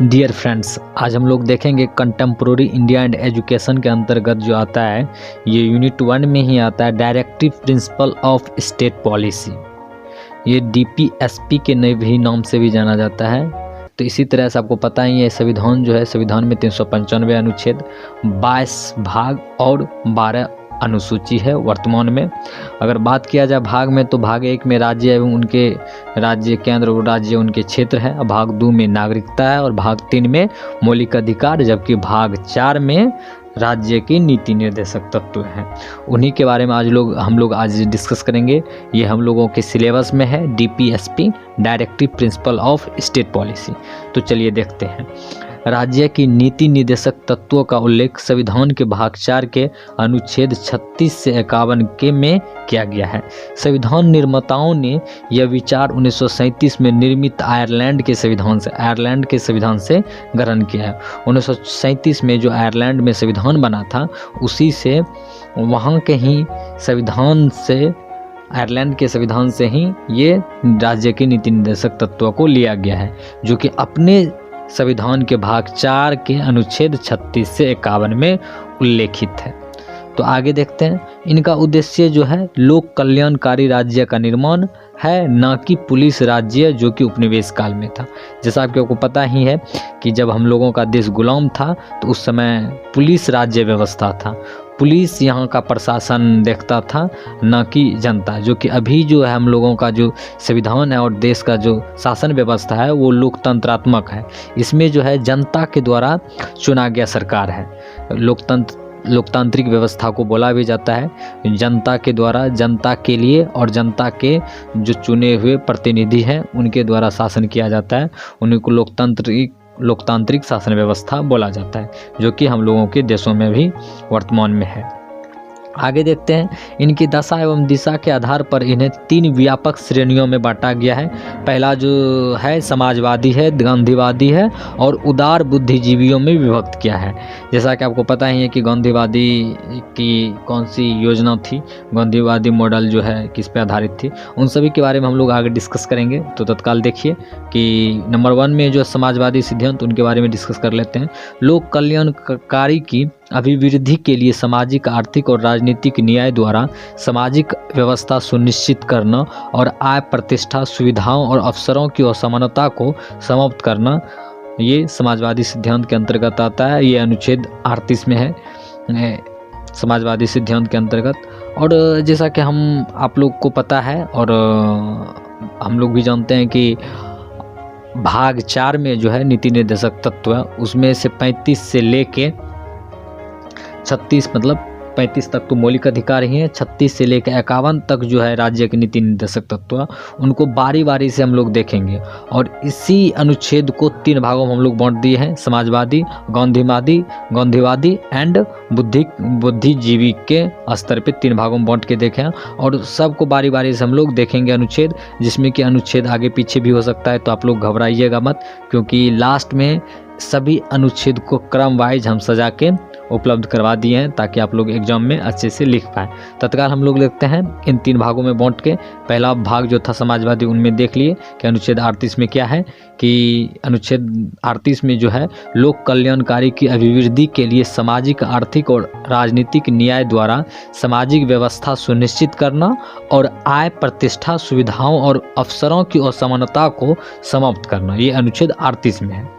Dear friends, आज हम लोग देखेंगे कंटेम्प्रोरी इंडिया एंड एजुकेशन के अंतर्गत जो आता है, ये यूनिट 1 में ही आता है, directive principle of state policy. ये डीपीएसपी के नए भी नाम से भी जाना जाता है। तो इसी तरह से आपको पता ही है, संविधान जो है, संविधान में 395 अनुच्छेद, 22 भाग और 12 अनुसूची है वर्तमान में। अगर बात किया जाए भाग में, तो भाग 1 में राज्य एवं उनके राज्य केंद्र और राज्य उनके क्षेत्र है, भाग 2 में नागरिकता है और भाग 3 में मौलिक अधिकार, जबकि भाग 4 में राज्य की नीति निर्देशक तत्व हैं। उन्हीं के बारे में हम लोग आज डिस्कस करेंगे। ये हम लोगों के सिलेबस में है, DPSP, directive principle of state policy. तो चलिए देखते हैं। राज्य की नीति निर्देशक तत्वों का उल्लेख संविधान के भाग 4 के अनुच्छेद 36 से 51 के में किया गया है। संविधान निर्माताओं ने यह विचार 1937 में निर्मित आयरलैंड के संविधान से ग्रहण किया है। 1937 में जो आयरलैंड में संविधान बना था, उसी से वहाँ के ही संविधान से, आयरलैंड के संविधान से ही ये राज्य के नीति निर्देशक तत्वों को लिया गया है, जो कि अपने संविधान के भाग 4 के अनुच्छेद 36 से 51 में उल्लेखित है। तो आगे देखते हैं। इनका उद्देश्य जो है, लोक कल्याणकारी राज्य का निर्माण है, ना कि पुलिस राज्य, जो कि उपनिवेश काल में था। जैसा आपको पता ही है कि जब हम लोगों का देश गुलाम था, तो उस समय पुलिस राज्य व्यवस्था था। पुलिस यहाँ का प्रशासन देखता था, ना कि जनता। जो कि अभी जो है हम लोगों का जो संविधान है और देश का जो शासन व्यवस्था है, वो लोकतंत्रात्मक है। इसमें जो है जनता के द्वारा चुना गया सरकार है। लोकतांत्रिक व्यवस्था को बोला भी जाता है। जनता के द्वारा, जनता के लिए, और जनता के जो चुने हुए प्रतिनिधि हैं, उनके द्वारा शासन किया जाता है। उन्हीं को लोकतांत्रिक शासन व्यवस्था बोला जाता है, जो कि हम लोगों के देशों में भी वर्तमान में है। आगे देखते हैं। इनकी दशा एवं दिशा के आधार पर इन्हें 3 व्यापक श्रेणियों में बांटा गया है। पहला जो है समाजवादी है, गांधीवादी है और उदार बुद्धिजीवियों में विभक्त किया है। जैसा कि आपको पता ही है कि गांधीवादी की कौन सी योजना थी, गांधीवादी मॉडल जो है किस पे आधारित थी, उन सभी के बारे में हम लोग आगे डिस्कस करेंगे। तो तत्काल देखिए कि नंबर 1 में जो समाजवादी सिद्धांत, उनके बारे में डिस्कस कर लेते हैं। लोक कल्याणकारी की अभिवृद्धि के लिए सामाजिक, आर्थिक और राजनीतिक न्याय द्वारा सामाजिक व्यवस्था सुनिश्चित करना और आय, प्रतिष्ठा, सुविधाओं और अवसरों की असमानता को समाप्त करना, ये समाजवादी सिद्धांत के अंतर्गत आता है। ये अनुच्छेद 38 में है, समाजवादी सिद्धांत के अंतर्गत। और जैसा कि आप लोग को पता है और हम लोग भी जानते हैं कि भाग 4 में जो है नीति निर्देशक तत्व है, उसमें से 35 से लेके 36, मतलब 35 तक तो मौलिक अधिकार ही हैं, 36 से लेकर 51 तक जो है राज्य के नीति निर्देशक तत्व, उनको बारी बारी से हम लोग देखेंगे। और इसी अनुच्छेद को 3 भागों में हम लोग बांट दिए हैं, समाजवादी, गांधीवादी एंड बुद्धिजीवी के स्तर पे 3 भागों में बांट के देखें। और सबको बारी बारी से हम लोग देखेंगे अनुच्छेद, जिसमें कि अनुच्छेद आगे पीछे भी हो सकता है, तो आप लोग घबराइएगा मत, क्योंकि लास्ट में सभी अनुच्छेद को क्रम वाइज हम सजा के उपलब्ध करवा दिए हैं, ताकि आप लोग एग्जाम में अच्छे से लिख पाएँ। तत्काल हम लोग देखते हैं इन 3 भागों में बांट के। पहला भाग जो था समाजवादी, उनमें देख लिए कि अनुच्छेद 38 में क्या है, कि अनुच्छेद 38 में जो है, लोक कल्याणकारी की अभिवृद्धि के लिए सामाजिक, आर्थिक और राजनीतिक न्याय द्वारा सामाजिक व्यवस्था सुनिश्चित करना और आय, प्रतिष्ठा, सुविधाओं और अवसरों की असमानता को समाप्त करना, ये अनुच्छेद 38 में है।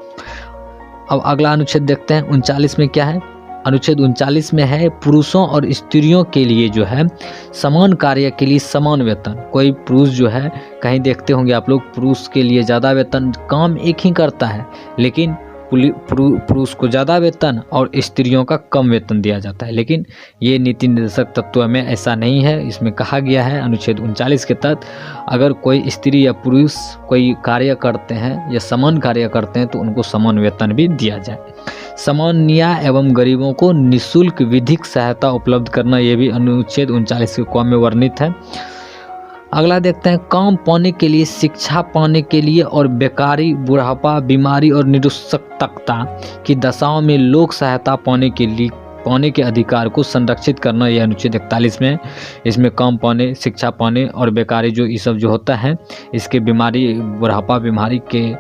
अब अगला अनुच्छेद देखते हैं, 39 में क्या है। अनुच्छेद 39 में है, पुरुषों और स्त्रियों के लिए जो है समान कार्य के लिए समान वेतन। कोई पुरुष जो है, कहीं देखते होंगे आप लोग, पुरुष के लिए ज़्यादा वेतन, काम एक ही करता है, लेकिन पुरुष को ज़्यादा वेतन और स्त्रियों का कम वेतन दिया जाता है। लेकिन ये नीति निर्देशक तत्व में ऐसा नहीं है। इसमें कहा गया है अनुच्छेद 39 के तहत, अगर कोई स्त्री या पुरुष कोई कार्य करते हैं या समान कार्य करते हैं, तो उनको समान वेतन भी दिया जाए। समान न्याय एवं गरीबों को निःशुल्क विधिक सहायता उपलब्ध करना, ये भी अनुच्छेद 39 के क में वर्णित है। अगला देखते हैं, काम पाने के लिए, शिक्षा पाने के लिए और बेकारी, बुढ़ापा, बीमारी और निरुत्साहकता की दशाओं में लोक सहायता पाने के लिए पाने के अधिकार को संरक्षित करना, ये अनुच्छेद 41 में है। इसमें काम पाने, शिक्षा पाने और बेकारी जो ये सब जो होता है, इसके बीमारी, बुढ़ापा बीमारी के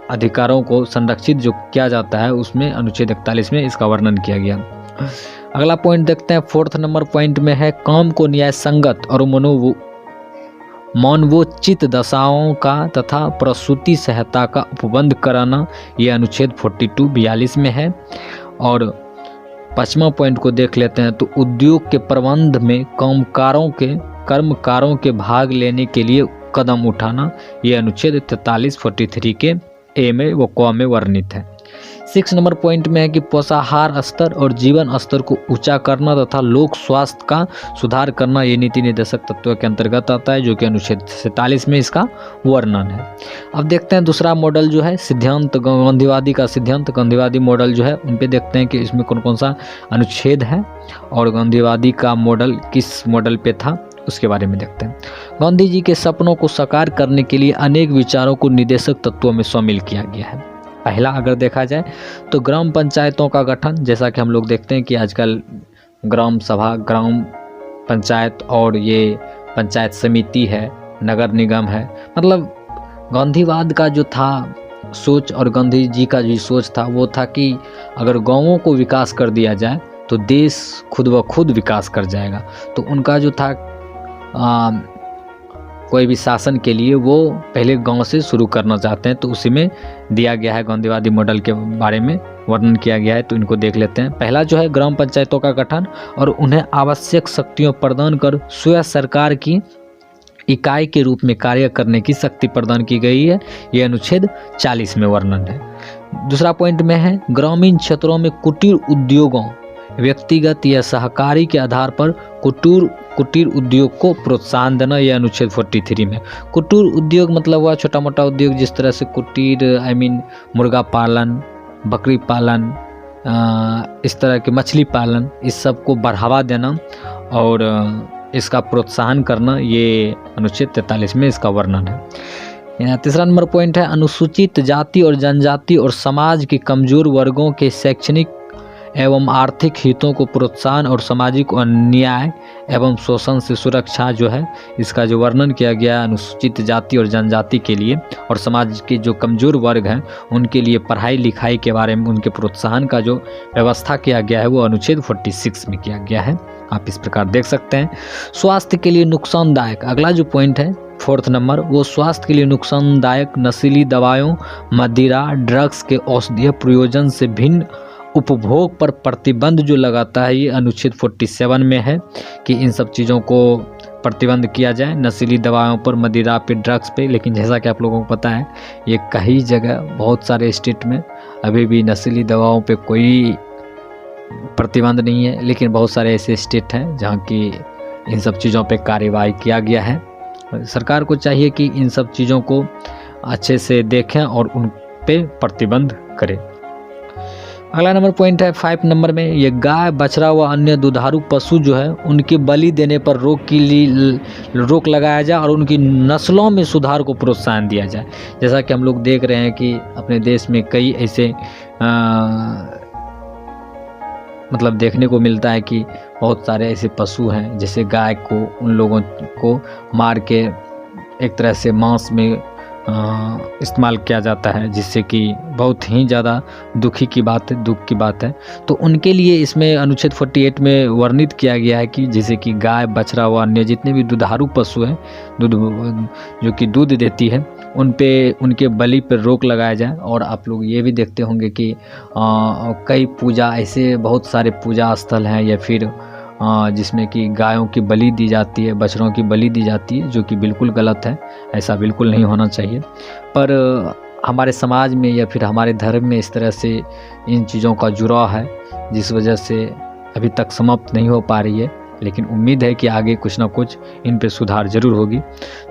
अधिकारों को संरक्षित जो किया जाता है, उसमें अनुच्छेद 41 में इसका वर्णन किया गया। अगला पॉइंट देखते हैं, 4th नंबर पॉइंट में है काम को न्याय संगत और मानवोचित दशाओं का तथा प्रसूति सहायता का उपबंध कराना, ये अनुच्छेद 42-42 में है। और 5वां पॉइंट को देख लेते हैं, तो उद्योग के प्रबंध में कर्मकारों के भाग लेने के लिए कदम उठाना, ये अनुच्छेद 43-43 के ए में व क में वर्णित है। 6 नंबर पॉइंट में है कि पोषाहार स्तर और जीवन स्तर को ऊंचा करना तथा लोक स्वास्थ्य का सुधार करना, ये नीति निर्देशक तत्व के अंतर्गत आता है, जो कि अनुच्छेद 47 में इसका वर्णन है। अब देखते हैं दूसरा मॉडल जो है सिद्धांत गांधीवादी का सिद्धांत गांधीवादी मॉडल जो है, उन पे देखते हैं कि इसमें कौन कौन सा अनुच्छेद है और गांधीवादी का मॉडल किस मॉडल पे था, उसके बारे में देखते हैं। गांधी जी के सपनों को साकार करने के लिए अनेक विचारों को निर्देशक तत्वों में शामिल किया गया है। पहला अगर देखा जाए तो ग्राम पंचायतों का गठन, जैसा कि हम लोग देखते हैं कि आजकल ग्राम सभा, ग्राम पंचायत और ये पंचायत समिति है, नगर निगम है, मतलब गांधीवाद का जो था सोच और गांधी जी का जो सोच था वो था कि अगर गांवों को विकास कर दिया जाए तो देश खुद ब खुद विकास कर जाएगा। तो उनका जो था कोई भी शासन के लिए वो पहले गांव से शुरू करना चाहते हैं, तो उसी में दिया गया है, गांधीवादी मॉडल के बारे में वर्णन किया गया है। तो इनको देख लेते हैं। पहला जो है ग्राम पंचायतों का गठन और उन्हें आवश्यक शक्तियों प्रदान कर स्वयं सरकार की इकाई के रूप में कार्य करने की शक्ति प्रदान की गई है, ये अनुच्छेद 40 में वर्णन है। दूसरा पॉइंट में है ग्रामीण क्षेत्रों में कुटीर उद्योगों, व्यक्तिगत या सहकारी के आधार पर कुटीर उद्योग को प्रोत्साहन देना, यह अनुच्छेद 43 में। कुटीर उद्योग मतलब हुआ छोटा मोटा उद्योग, जिस तरह से कुटीर मुर्गा पालन, बकरी पालन, इस तरह के मछली पालन, इस सब को बढ़ावा देना और इसका प्रोत्साहन करना, ये अनुच्छेद 43 में इसका वर्णन है। तीसरा नंबर पॉइंट है अनुसूचित जाति और जनजाति और समाज के कमजोर वर्गों के शैक्षणिक एवं आर्थिक हितों को प्रोत्साहन और सामाजिक अन्याय एवं शोषण से सुरक्षा जो है, इसका जो वर्णन किया गया अनुसूचित जाति और जनजाति के लिए और समाज के जो कमज़ोर वर्ग हैं उनके लिए पढ़ाई लिखाई के बारे में उनके प्रोत्साहन का जो व्यवस्था किया गया है वो अनुच्छेद 46 में किया गया है। आप इस प्रकार देख सकते हैं। स्वास्थ्य के लिए नुकसानदायक, अगला जो पॉइंट है 4th नंबर, वो स्वास्थ्य के लिए नुकसानदायक नशीली दवाओं, मदिरा, ड्रग्स के औषधीय प्रयोजन से भिन्न उपभोग पर प्रतिबंध जो लगाता है, ये अनुच्छेद 47 में है कि इन सब चीज़ों को प्रतिबंध किया जाए, नशीली दवाओं पर, मदिरा पे, ड्रग्स पे। लेकिन जैसा कि आप लोगों को पता है ये कई जगह बहुत सारे स्टेट में अभी भी नशीली दवाओं पे कोई प्रतिबंध नहीं है, लेकिन बहुत सारे ऐसे स्टेट हैं जहाँ की इन सब चीज़ों पे कार्यवाही किया गया है। सरकार को चाहिए कि इन सब चीज़ों को अच्छे से देखें और उन पे प्रतिबंध करें। अगला नंबर पॉइंट है 5 नंबर में, ये गाय, बछड़ा व अन्य दुधारू पशु जो है उनके बलि देने पर रोक लगाया जाए और उनकी नस्लों में सुधार को प्रोत्साहन दिया जाए। जैसा कि हम लोग देख रहे हैं कि अपने देश में कई ऐसे मतलब देखने को मिलता है कि बहुत सारे ऐसे पशु हैं, जैसे गाय को उन लोगों को मार के एक तरह से मांस में इस्तेमाल किया जाता है, जिससे कि बहुत ही ज़्यादा दुख की बात है। तो उनके लिए इसमें अनुच्छेद 48 में वर्णित किया गया है कि जैसे कि गाय, बछड़ा व अन्य जितने भी दुधारू पशु हैं, जो कि दूध देती है, उनके बलि पर रोक लगाया जाए। और आप लोग ये भी देखते होंगे कि कई पूजा ऐसे बहुत सारे पूजा स्थल हैं या फिर जिसमें कि गायों की बलि दी जाती है, बछड़ों की बलि दी जाती है, जो कि बिल्कुल गलत है, ऐसा बिल्कुल नहीं होना चाहिए। पर हमारे समाज में या फिर हमारे धर्म में इस तरह से इन चीज़ों का जुड़ाव है, जिस वजह से अभी तक समाप्त नहीं हो पा रही है, लेकिन उम्मीद है कि आगे कुछ ना कुछ इन पे सुधार ज़रूर होगी।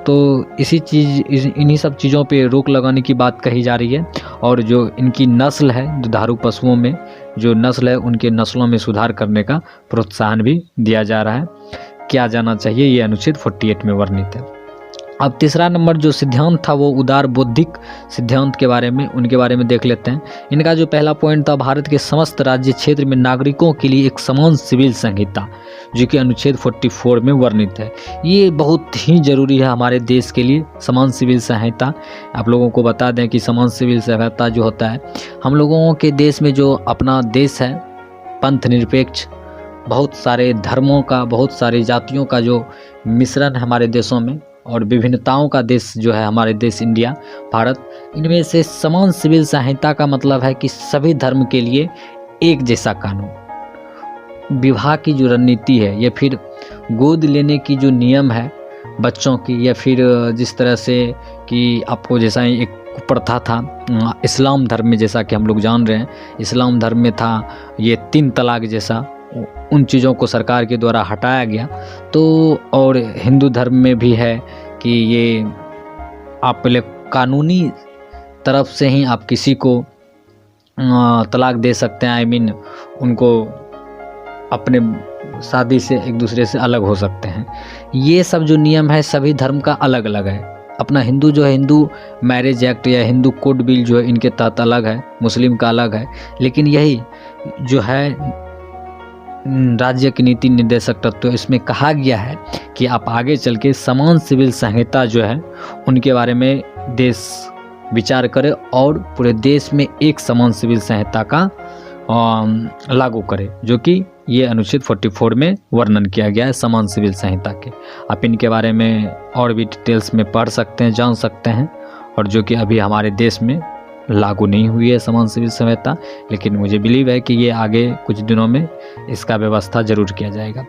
तो इन्हीं सब चीज़ों पे रोक लगाने की बात कही जा रही है। और जो इनकी नस्ल है, दुधारू पशुओं में जो नस्ल है, उनके नस्लों में सुधार करने का प्रोत्साहन भी दिया जा रहा है, किया जाना चाहिए, ये अनुच्छेद 48 में वर्णित है। अब तीसरा नंबर जो सिद्धांत था वो उदार बौद्धिक सिद्धांत के बारे में, उनके बारे में देख लेते हैं। इनका जो पहला पॉइंट था, भारत के समस्त राज्य क्षेत्र में नागरिकों के लिए एक समान सिविल संहिता, जो कि अनुच्छेद 44 में वर्णित है। ये बहुत ही ज़रूरी है हमारे देश के लिए, समान सिविल संहिता। आप लोगों को बता दें कि समान सिविल संहिता जो होता है, हम लोगों के देश में जो अपना देश है पंथ निरपेक्ष, बहुत सारे धर्मों का, बहुत सारी जातियों का जो मिश्रण है हमारे देशों में, और विभिन्नताओं का देश जो है हमारे देश इंडिया, भारत, इनमें से समान सिविल संहिता का मतलब है कि सभी धर्म के लिए एक जैसा कानून। विवाह की जो रणनीति है, या फिर गोद लेने की जो नियम है बच्चों की, या फिर जिस तरह से कि आपको जैसा एक प्रथा था इस्लाम धर्म में, जैसा कि हम लोग जान रहे हैं इस्लाम धर्म में था ये 3 तलाक जैसा, उन चीज़ों को सरकार के द्वारा हटाया गया। तो और हिंदू धर्म में भी है कि ये आप पहले कानूनी तरफ से ही आप किसी को तलाक दे सकते हैं, आई मीन उनको अपने शादी से एक दूसरे से अलग हो सकते हैं। ये सब जो नियम है सभी धर्म का अलग अलग है। अपना हिंदू जो है, हिंदू मैरिज एक्ट या हिंदू कोड बिल जो है इनके तहत अलग है, मुस्लिम का अलग है। लेकिन यही जो है राज्य की नीति निर्देशक तत्व, इसमें कहा गया है कि आप आगे चल के समान सिविल संहिता जो है उनके बारे में देश विचार करे और पूरे देश में एक समान सिविल संहिता का लागू करे, जो कि ये अनुच्छेद 44 में वर्णन किया गया है समान सिविल संहिता के। आप इनके बारे में और भी डिटेल्स में पढ़ सकते हैं, जान सकते हैं, और जो कि अभी हमारे देश में लागू नहीं हुई है समान सिविल संहिता, लेकिन मुझे बिलीव है कि ये आगे कुछ दिनों में इसका व्यवस्था जरूर किया जाएगा।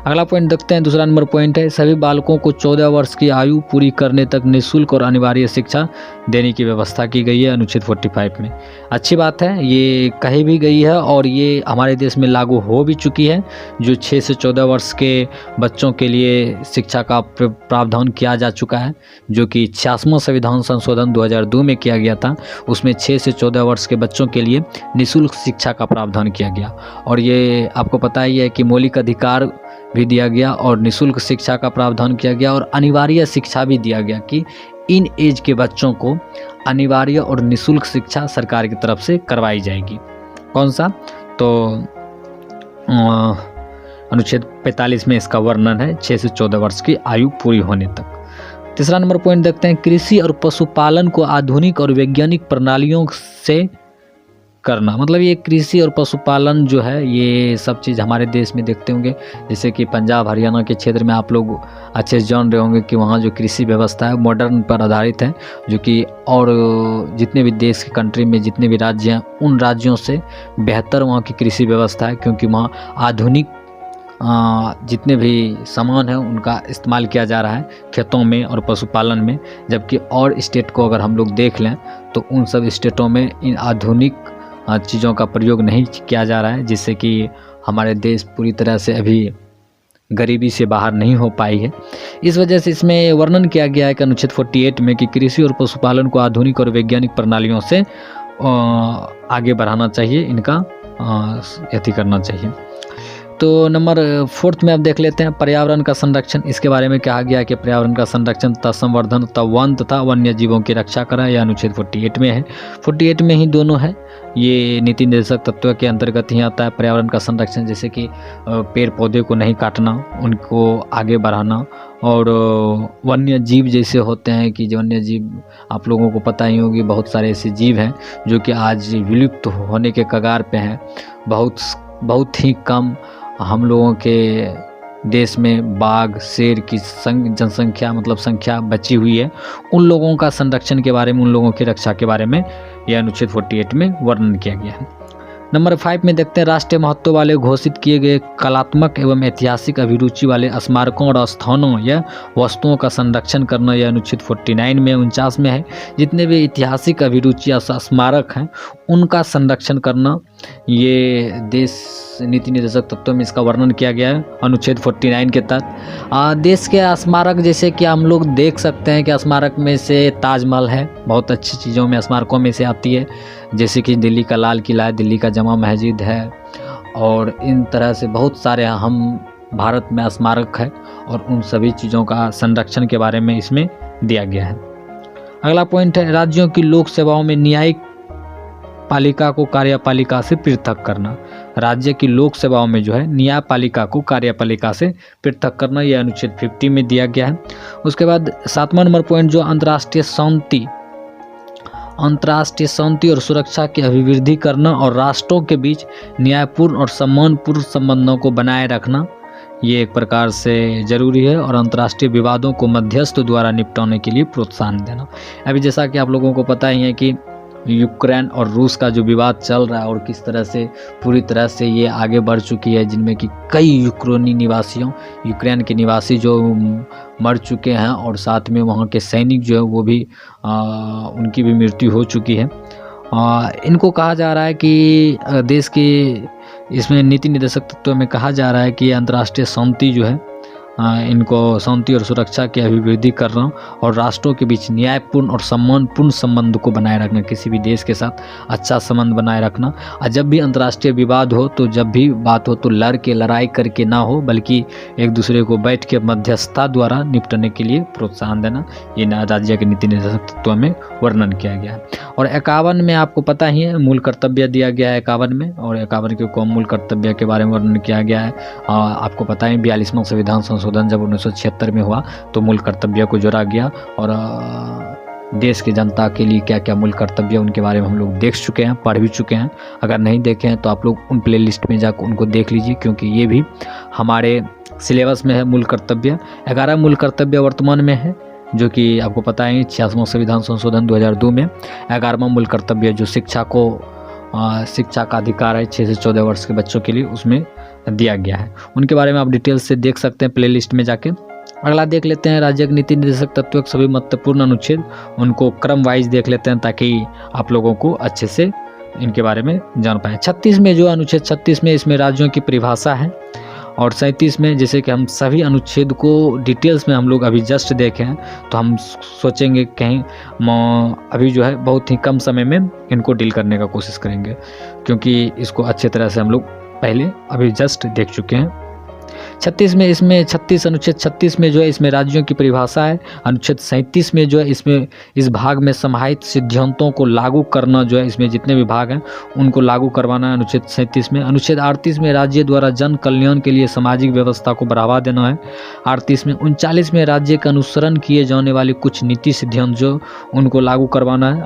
अगला पॉइंट देखते हैं, दूसरा नंबर पॉइंट है, सभी बालकों को 14 वर्ष की आयु पूरी करने तक निःशुल्क और अनिवार्य शिक्षा देने की व्यवस्था की गई है अनुच्छेद 45 में। अच्छी बात है, ये कही भी गई है और ये हमारे देश में लागू हो भी चुकी है। जो 6 से 14 वर्ष के बच्चों के लिए शिक्षा का प्रावधान किया जा चुका है, जो कि 86वां संविधान संशोधन 2002 में किया गया था। उसमें 6 से 14 वर्ष के बच्चों के लिए निःशुल्क शिक्षा का प्रावधान किया गया, और ये आपको पता ही है कि मौलिक अधिकार भी दिया गया और निःशुल्क शिक्षा का प्रावधान किया गया, और अनिवार्य शिक्षा भी दिया गया कि इन एज के बच्चों को अनिवार्य और निःशुल्क शिक्षा सरकार की तरफ से करवाई जाएगी। कौन सा? तो अनुच्छेद 45 में इसका वर्णन है, 6 से 14 वर्ष की आयु पूरी होने तक। तीसरा नंबर पॉइंट देखते हैं, कृषि और पशुपालन को आधुनिक और वैज्ञानिक प्रणालियों से करना। मतलब ये कृषि और पशुपालन जो है ये सब चीज़ हमारे देश में देखते होंगे, जैसे कि पंजाब हरियाणा के क्षेत्र में आप लोग अच्छे से जान रहे होंगे कि वहाँ जो कृषि व्यवस्था है मॉडर्न पर आधारित है, जो कि और जितने भी देश की कंट्री में जितने भी राज्य हैं उन राज्यों से बेहतर वहाँ की कृषि व्यवस्था है, क्योंकि वहाँ आधुनिक जितने भी सामान हैं उनका इस्तेमाल किया जा रहा है खेतों में और पशुपालन में। जबकि और स्टेट को अगर हम लोग देख लें तो उन सब स्टेटों में इन आधुनिक चीज़ों का प्रयोग नहीं किया जा रहा है, जिससे कि हमारे देश पूरी तरह से अभी गरीबी से बाहर नहीं हो पाई है। इस वजह से इसमें वर्णन किया गया है कि अनुच्छेद 48 में कि कृषि और पशुपालन को आधुनिक और वैज्ञानिक प्रणालियों से आगे बढ़ाना चाहिए, इनका यति करना चाहिए। तो नंबर 4 में अब देख लेते हैं पर्यावरण का संरक्षण। इसके बारे में कहा गया है कि पर्यावरण का संरक्षण तथा संवर्धन तथा वन तथा वन्य जीवों की रक्षा करें, यह अनुच्छेद 48 में है। 48 में ही दोनों है, ये नीति निर्देशक तत्व के अंतर्गत ही आता है। पर्यावरण का संरक्षण जैसे कि पेड़ पौधे को नहीं काटना, उनको आगे बढ़ाना, और वन्य जीव जैसे होते हैं कि जो वन्य जीव आप लोगों को पता ही होगी, बहुत सारे ऐसे जीव हैं जो कि आज विलुप्त होने के कगार पे हैं। बहुत ही कम हम लोगों के देश में बाघ शेर की जनसंख्या मतलब संख्या बची हुई है। उन लोगों का संरक्षण के बारे में, उन लोगों की रक्षा के बारे में यह अनुच्छेद 48 में वर्णन किया गया है। नंबर 5 में देखते हैं राष्ट्रीय महत्व वाले घोषित किए गए कलात्मक एवं ऐतिहासिक अभिरुचि वाले स्मारकों और स्थानों या वस्तुओं का संरक्षण करना, यह अनुच्छेद 49 में 49 में है। जितने भी ऐतिहासिक अभिरुचि या स्मारक हैं उनका संरक्षण करना, ये देश नीति निर्देशक तत्व में इसका वर्णन किया गया है अनुच्छेद 49 के तहत। देश के स्मारक जैसे कि हम लोग देख सकते हैं कि स्मारक में से ताजमहल है, बहुत अच्छी चीज़ों में स्मारकों में से आती है, जैसे कि दिल्ली का लाल किला है, दिल्ली का जमा मस्जिद है, और इन तरह से बहुत सारे हम भारत में स्मारक है, और उन सभी चीज़ों का संरक्षण के बारे में इसमें दिया गया है। अगला पॉइंट है राज्यों की लोक सेवाओं में न्यायिक पालिका को कार्यपालिका से पृथक करना। राज्य की लोक सेवाओं में जो है न्यायपालिका को कार्यपालिका से पृथक करना, यह अनुच्छेद 50 में दिया गया है। उसके बाद 7वां नंबर पॉइंट जो अंतर्राष्ट्रीय शांति और सुरक्षा की अभिवृद्धि करना और राष्ट्रों के बीच न्यायपूर्ण और सम्मानपूर्ण संबंधों को बनाए रखना, ये एक प्रकार से जरूरी है। और अंतर्राष्ट्रीय विवादों को मध्यस्थ द्वारा निपटाने के लिए प्रोत्साहन देना। अभी जैसा कि आप लोगों को पता ही है कि यूक्रेन और रूस का जो विवाद चल रहा है और किस तरह से पूरी तरह से ये आगे बढ़ चुकी है, जिनमें कि कई यूक्रेन के निवासी जो मर चुके हैं और साथ में वहाँ के सैनिक जो है वो भी उनकी भी मृत्यु हो चुकी है। इनको कहा जा रहा है कि देश की इसमें नीति निर्देशक तत्व में कहा जा रहा है कि अंतर्राष्ट्रीय शांति जो है इनको शांति और सुरक्षा की अभिवृद्धि करना और राष्ट्रों के बीच न्यायपूर्ण और सम्मानपूर्ण संबंध को बनाए रखना, किसी भी देश के साथ अच्छा संबंध बनाए रखना। और जब भी अंतर्राष्ट्रीय विवाद हो तो जब भी बात हो तो लड़ाई करके ना हो, बल्कि एक दूसरे को बैठ के मध्यस्थता द्वारा निपटने के लिए प्रोत्साहन देना, ये राज्य के नीति निर्देशक तत्व में वर्णन किया गया है। और 51 में आपको पता ही है मूल कर्तव्य दिया गया है 51 में, और 51 के कौम मूल कर्तव्य के बारे में वर्णन किया गया है। आपको पता है 42वां संविधान संशोधन जब 1976 में हुआ तो मूल कर्तव्य को जोड़ा गया और देश की जनता के लिए क्या क्या मूल कर्तव्य उनके बारे में हम लोग देख चुके हैं, पढ़ भी चुके हैं। अगर नहीं देखे हैं तो आप लोग उन प्ले लिस्ट में जाकर उनको देख लीजिए, क्योंकि ये भी हमारे सिलेबस में है। मूल कर्तव्य 11 मूल कर्तव्य वर्तमान में है, जो कि आपको पता है 86वां संविधान संशोधन 2002 में 11वां मूल कर्तव्य जो शिक्षा का अधिकार है 6 से 14 वर्ष के बच्चों के लिए, उसमें दिया गया है। उनके बारे में आप डिटेल से देख सकते हैं प्लेलिस्ट में जाके। अगला देख लेते हैं राज्य के नीति निर्देशक तत्व के सभी महत्वपूर्ण अनुच्छेद, उनको क्रम वाइज देख लेते हैं ताकि आप लोगों को अच्छे से इनके बारे में जान पाएँ। 36 में जो अनुच्छेद 36 में इसमें राज्यों की परिभाषा है, और 37 में जैसे कि हम सभी अनुच्छेद को डिटेल्स में हम लोग अभी जस्ट देखें हैं तो हम सोचेंगे कहीं अभी जो है बहुत ही कम समय में इनको डील करने का कोशिश करेंगे, क्योंकि इसको अच्छे तरह से हम लोग पहले अभी जस्ट देख चुके हैं। 36 में इसमें अनुच्छेद 36 में जो है इसमें राज्यों की परिभाषा है। अनुच्छेद 37 में जो है इसमें इस भाग में समाहित सिद्धांतों को लागू करना, जो है इसमें जितने भी भाग हैं उनको लागू करवाना है अनुच्छेद 37 में। अनुच्छेद 38 में राज्य द्वारा जन कल्याण के लिए सामाजिक व्यवस्था को बढ़ावा देना है। 38 में 39 में राज्य का अनुसरण किए जाने वाले कुछ नीति सिद्धांत जो उनको लागू करवाना है।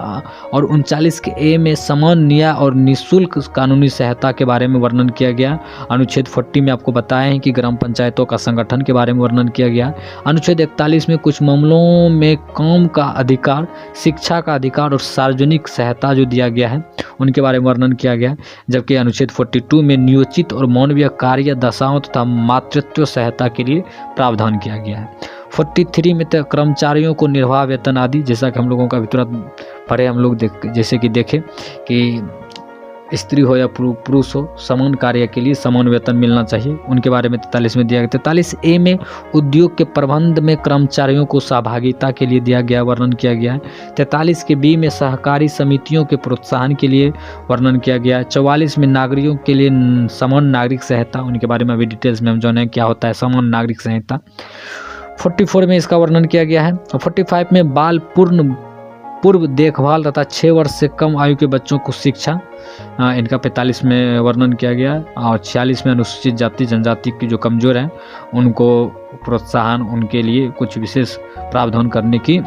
और 39 के ए में समान न्याय और निःशुल्क कानूनी सहायता के बारे में वर्णन किया गया। अनुच्छेद 40 में आपको बताया है कि ग्राम पंचायतों का संगठन के बारे में वर्णन किया गया। अनुच्छेद 41 में कुछ मामलों में काम का अधिकार, शिक्षा का अधिकार और सार्वजनिक सहायता जो दिया गया है उनके बारे में वर्णन किया गया। जबकि अनुच्छेद 42 में नियोजित और मानवीय कार्य दशाओं तथा मातृत्व सहायता के लिए प्रावधान किया गया है। 43 में तो कर्मचारियों को निर्वाह वेतन आदि, जैसा कि हम लोगों का भी तुरंत पढ़े हम लोग जैसे कि देखें कि स्त्री हो या पुरुष हो समान कार्य के लिए समान वेतन मिलना चाहिए, उनके बारे में 43 में दिया गया। 43 ए में उद्योग के प्रबंध में कर्मचारियों को सहभागिता के लिए दिया गया, वर्णन किया गया है। 43 के बी में सहकारी समितियों के प्रोत्साहन के लिए वर्णन किया गया है। 44 में नागरिकों के लिए समान नागरिक सहायता, उनके बारे में अभी डिटेल्स में हम जाने क्या होता है समान नागरिक सहायता। 44 में इसका वर्णन किया गया है। 45 में बाल पूर्व देखभाल तथा 6 वर्ष से कम आयु के बच्चों को शिक्षा, इनका 45 में वर्णन किया गया। और 46 में अनुसूचित जाति जनजाति की जो कमज़ोर हैं उनको प्रोत्साहन, उनके लिए कुछ विशेष प्रावधान करने की,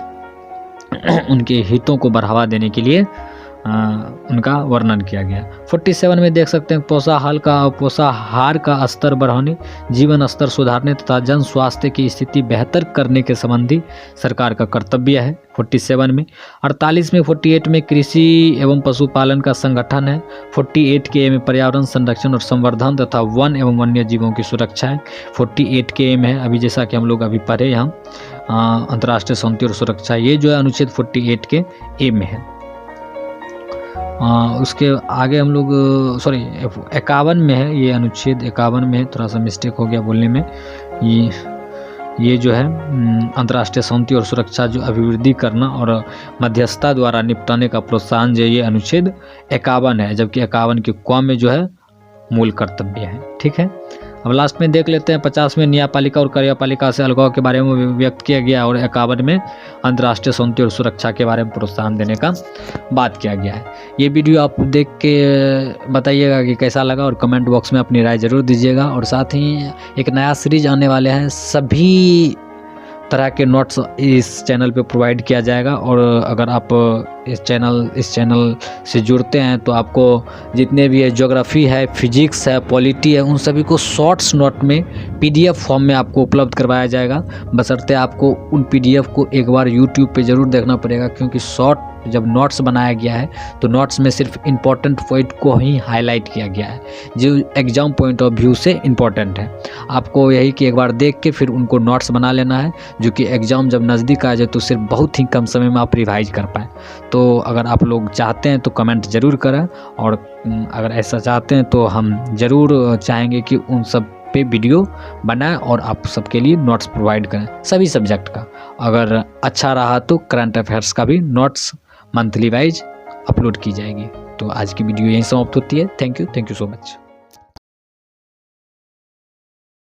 उनके हितों को बढ़ावा देने के लिए उनका वर्णन किया गया। 47 में देख सकते हैं पोषाहार का स्तर बढ़ाने, जीवन स्तर सुधारने तथा जन स्वास्थ्य की स्थिति बेहतर करने के संबंधी सरकार का कर्तव्य है 47 में। 48 में 48 में कृषि एवं पशुपालन का संगठन है। 48 के ए में पर्यावरण संरक्षण और संवर्धन तथा वन एवं वन्य जीवों की सुरक्षा है। 48 के ए में है अभी जैसा कि हम लोग अभी पढ़े यहाँ अंतर्राष्ट्रीय शांति और सुरक्षा, ये जो है अनुच्छेद 48 के ए में है। उसके आगे हम लोग 51 में है, ये अनुच्छेद 51 में है, थोड़ा सा मिस्टेक हो गया बोलने में। ये जो है अंतर्राष्ट्रीय शांति और सुरक्षा जो अभिवृद्धि करना और मध्यस्थता द्वारा निपटाने का प्रोत्साहन जो ये अनुच्छेद 51 है, जबकि 51 के क में जो है मूल कर्तव्य है। ठीक है, अब लास्ट में देख लेते हैं 50 में न्यायपालिका और कार्यपालिका से अलगाव के बारे में व्यक्त किया गया और 51 में अंतर्राष्ट्रीय शांति और सुरक्षा के बारे में प्रोत्साहन देने का बात किया गया है। ये वीडियो आप देख के बताइएगा कि कैसा लगा और कमेंट बॉक्स में अपनी राय ज़रूर दीजिएगा। और साथ ही एक नया सीरीज आने वाले हैं, सभी तरह के नोट्स इस चैनल पे प्रोवाइड किया जाएगा। और अगर आप इस चैनल से जुड़ते हैं तो आपको जितने भी है ज्योग्राफी है, फिजिक्स है, पॉलिटी है, उन सभी को शॉर्ट्स नोट में PDF फॉर्म में आपको उपलब्ध करवाया जाएगा। बशर्ते आपको उन PDF को एक बार YouTube पे ज़रूर देखना पड़ेगा, क्योंकि शॉर्ट जब नोट्स बनाया गया है तो नोट्स में सिर्फ इम्पोर्टेंट पॉइंट को ही हाईलाइट किया गया है जो एग्ज़ाम पॉइंट ऑफ व्यू से इम्पोर्टेंट है। आपको यही कि एक बार देख के फिर उनको नोट्स बना लेना है, जो कि एग्ज़ाम जब नज़दीक आ जाए तो सिर्फ बहुत ही कम समय में आप रिवाइज कर पाएँ। तो अगर आप लोग चाहते हैं तो कमेंट ज़रूर करें, और अगर ऐसा चाहते हैं तो हम ज़रूर चाहेंगे कि उन सब पे वीडियो बनाएं और आप सबके लिए नोट्स प्रोवाइड करें सभी सब्जेक्ट का। अगर अच्छा रहा तो करंट अफेयर्स का भी नोट्स मंथली वाइज अपलोड की जाएगी। तो आज की वीडियो यहीं समाप्त होती है। Thank you so much.